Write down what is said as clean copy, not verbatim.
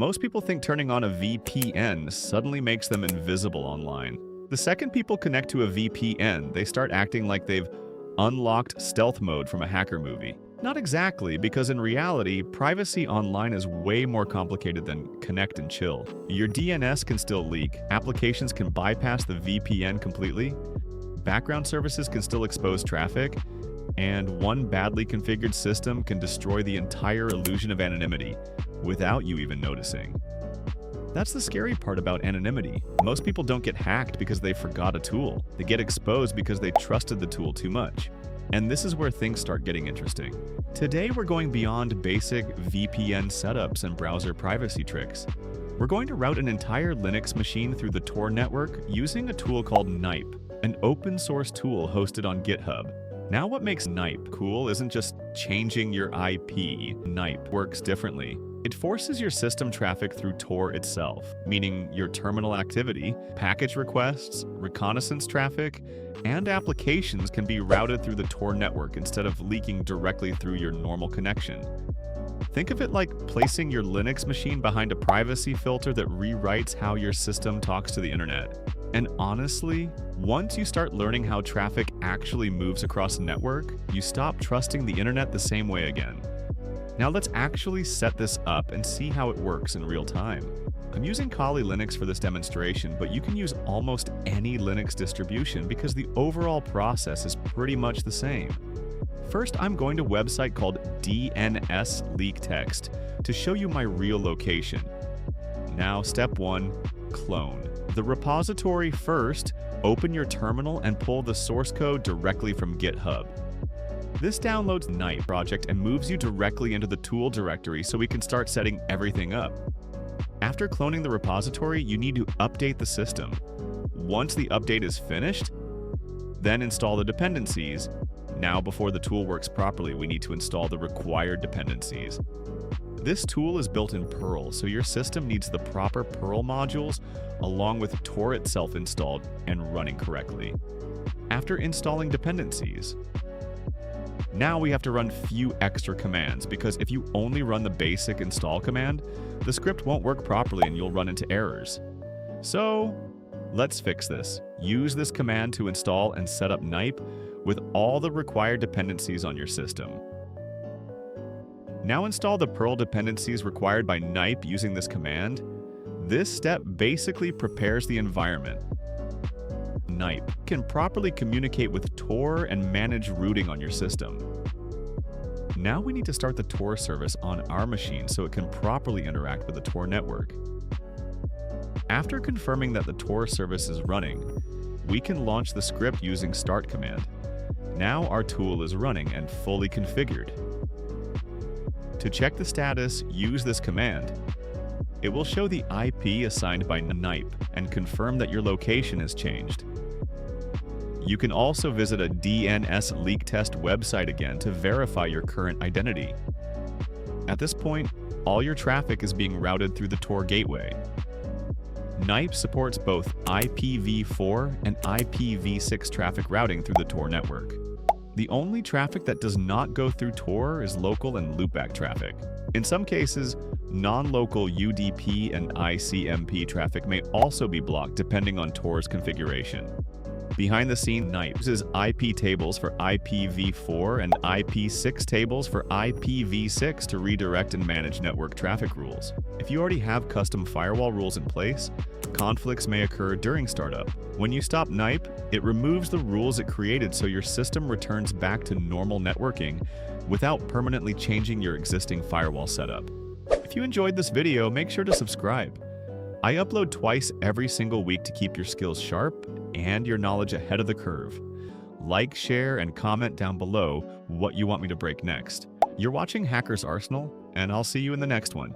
Most people think turning on a VPN suddenly makes them invisible online. The second people connect to a VPN, they start acting like they've unlocked stealth mode from a hacker movie. Not exactly, because in reality, privacy online is way more complicated than connect and chill. Your DNS can still leak, applications can bypass the VPN completely, background services can still expose traffic, and one badly configured system can destroy the entire illusion of anonymity without you even noticing. That's the scary part about anonymity. Most people don't get hacked because they forgot a tool. They get exposed because they trusted the tool too much. And this is where things start getting interesting. Today, we're going beyond basic VPN setups and browser privacy tricks. We're going to route an entire Linux machine through the Tor network using a tool called Nipe, an open source tool hosted on GitHub. Now, what makes Nipe cool isn't just changing your IP. Nipe works differently. It forces your system traffic through Tor itself, meaning your terminal activity, package requests, reconnaissance traffic, and applications can be routed through the Tor network instead of leaking directly through your normal connection. Think of it like placing your Linux machine behind a privacy filter that rewrites how your system talks to the internet. And honestly, once you start learning how traffic actually moves across a network, you stop trusting the internet the same way again. Now let's actually set this up and see how it works in real time. I'm using Kali Linux for this demonstration, but you can use almost any Linux distribution because the overall process is pretty much the same. First, I'm going to a website called DNS Leak Text to show you my real location. Now, step 1, clone. The repository first, open your terminal and pull the source code directly from GitHub. This downloads Nipe project and moves you directly into the tool directory so we can start setting everything up. After cloning the repository, you need to update the system. Once the update is finished, then install the dependencies. Now, before the tool works properly, we need to install the required dependencies. This tool is built in Perl, so your system needs the proper Perl modules along with Tor itself installed and running correctly. After installing dependencies, now we have to run few extra commands because if you only run the basic install command, the script won't work properly and you'll run into errors. So let's fix this. Use this command to install and set up Nipe with all the required dependencies on your system. Now install the Perl dependencies required by Nipe using this command. This step basically prepares the environment. Nipe can properly communicate with Tor and manage routing on your system. Now we need to start the Tor service on our machine so it can properly interact with the Tor network. After confirming that the Tor service is running, we can launch the script using start command. Now our tool is running and fully configured. To check the status, use this command. It will show the IP assigned by Nipe and confirm that your location has changed. You can also visit a DNS leak test website again to verify your current identity. At this point, all your traffic is being routed through the Tor gateway. Nipe supports both IPv4 and IPv6 traffic routing through the Tor network. The only traffic that does not go through Tor is local and loopback traffic. In some cases, non-local UDP and ICMP traffic may also be blocked depending on Tor's configuration. Behind the scenes, Nipe uses IP tables for IPv4 and IP6 tables for IPv6 to redirect and manage network traffic rules. If you already have custom firewall rules in place, conflicts may occur during startup. When you stop Nipe, it removes the rules it created so your system returns back to normal networking without permanently changing your existing firewall setup. If you enjoyed this video, make sure to subscribe. I upload twice every single week to keep your skills sharp and your knowledge ahead of the curve. Like, share, and comment down below what you want me to break next. You're watching Hacker's Arsenal, and I'll see you in the next one.